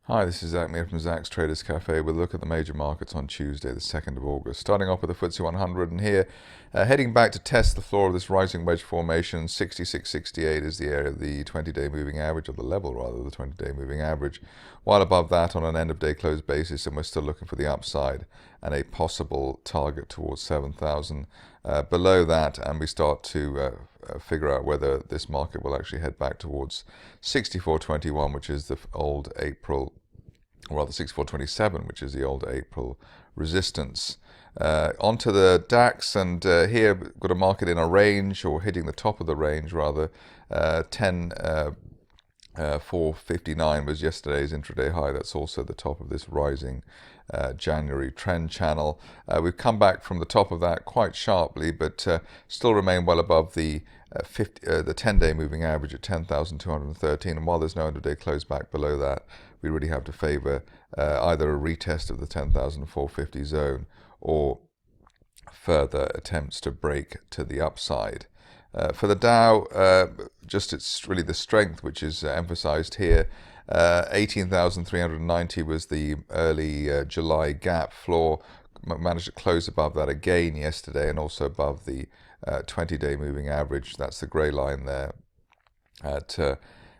Hi, this is Zach Meir from Zach's Traders Cafe with a look at the major markets on Tuesday, the 2nd of August. Starting off with the FTSE 100, and here, heading back to test the floor of this rising wedge formation. 66.68 is the area of the 20-day moving average, or the level rather, of the 20-day moving average. While above that on an end-of-day close basis, and we're still looking for the upside and a possible target towards 7,000. Below that, and we start to figure out whether this market will actually head back towards 64.21, which is the old April, or rather 64.27, which is the old April resistance. Onto the DAX, and here we've got a market in a range, or hitting the top of the range rather. 459 was yesterday's intraday high. That's also the top of this rising January trend channel. We've come back from the top of that quite sharply, but still remain well above the 10-day moving average at 10,213. And while there's no end-of-day close back below that, we really have to favor either a retest of the 10,450 zone or further attempts to break to the upside. For the Dow, just it's really the strength which is emphasized here. 18,390 was the early July gap floor. Managed to close above that again yesterday, and also above the 20-day moving average. That's the grey line there at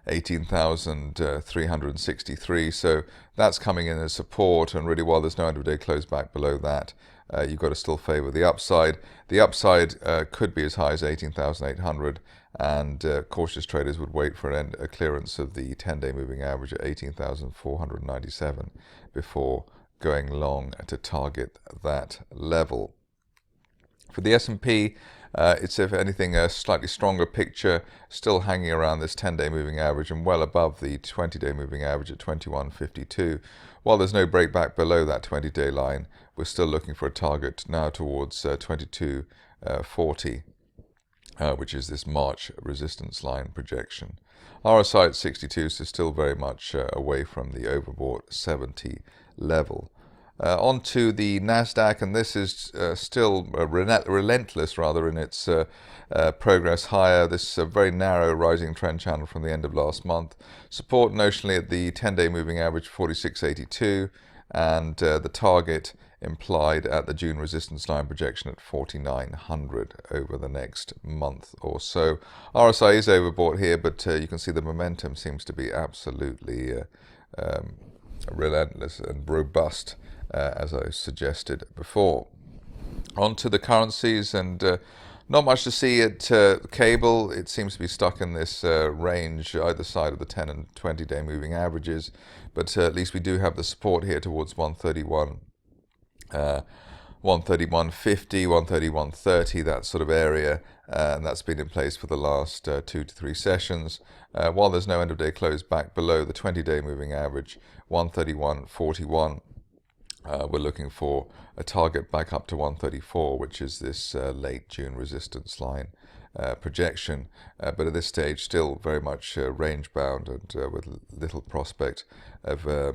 18,363. So that's coming in as support, and really while there's no end-of-day close back below that, you've got to still favor the upside. The upside could be as high as 18,800, and cautious traders would wait for a clearance of the 10-day moving average at 18,497 before going long to target that level. For the S&P, it's, if anything, a slightly stronger picture, still hanging around this 10-day moving average and well above the 20-day moving average at 2152. While there's no breakback below that 20-day line, we're still looking for a target now towards 2240, which is this March resistance line projection. RSI at 62, so still very much away from the overbought 70 level. On to the Nasdaq, and this is still relentless rather in its progress higher. This very narrow rising trend channel from the end of last month. Support notionally at the 10-day moving average 46.82, and the target implied at the June resistance line projection at 4,900 over the next month or so. RSI is overbought here, but you can see the momentum seems to be absolutely relentless and robust, as I suggested before. On to the currencies, and not much to see at cable. It seems to be stuck in this range either side of the 10 and 20-day moving averages, but at least we do have the support here towards 131. 131.50, 131.30, that sort of area, and that's been in place for the last 2 to 3 sessions. While there's no end-of-day close back below the 20-day moving average, 131.41, we're looking for a target back up to 134, which is this late June resistance line projection, but at this stage still very much range bound, and with little prospect of a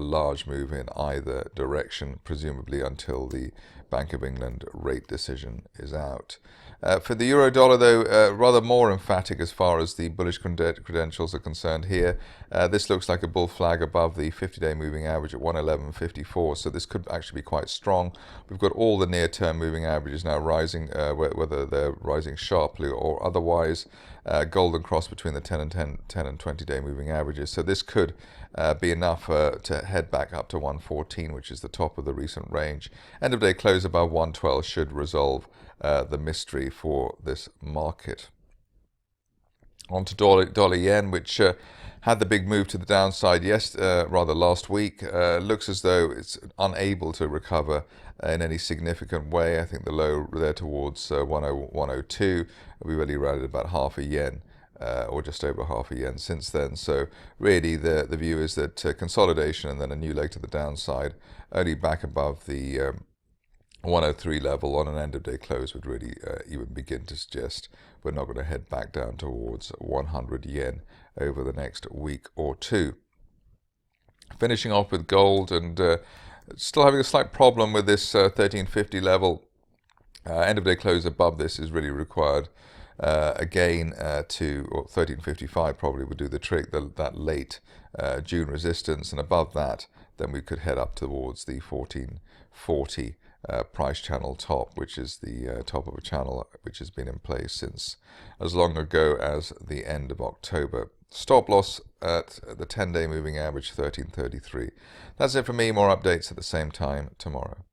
large move in either direction, presumably until the Bank of England rate decision is out. For the euro dollar, though, rather more emphatic as far as the bullish credentials are concerned here. This looks like a bull flag above the 50-day moving average at 111.54, so this could actually be quite strong. We've got all the near-term moving averages now rising, whether they're rising sharply or otherwise. Golden cross between the 10 and 20-day moving averages. So this could be enough to head back up to 114, which is the top of the recent range. End of day close above 112 should resolve the mystery for this market. On to dollar yen, which had the big move to the downside last week. Looks as though it's unable to recover in any significant way. I think the low there towards 102. We've only rallied about half a yen, or just over half a yen since then. So really the view is that consolidation and then a new leg to the downside, only back above the 103 level on an end of day close would really even begin to suggest we're not going to head back down towards 100 yen over the next week or two. Finishing off with gold, and still having a slight problem with this 1350 level. End of day close above this is really required again to, or 1355 probably would do the trick, that late June resistance, and above that then we could head up towards the 1440 price channel top, which is the top of a channel which has been in place since as long ago as the end of October. Stop loss at the 10-day moving average 1333. That's it from me. More updates at the same time tomorrow.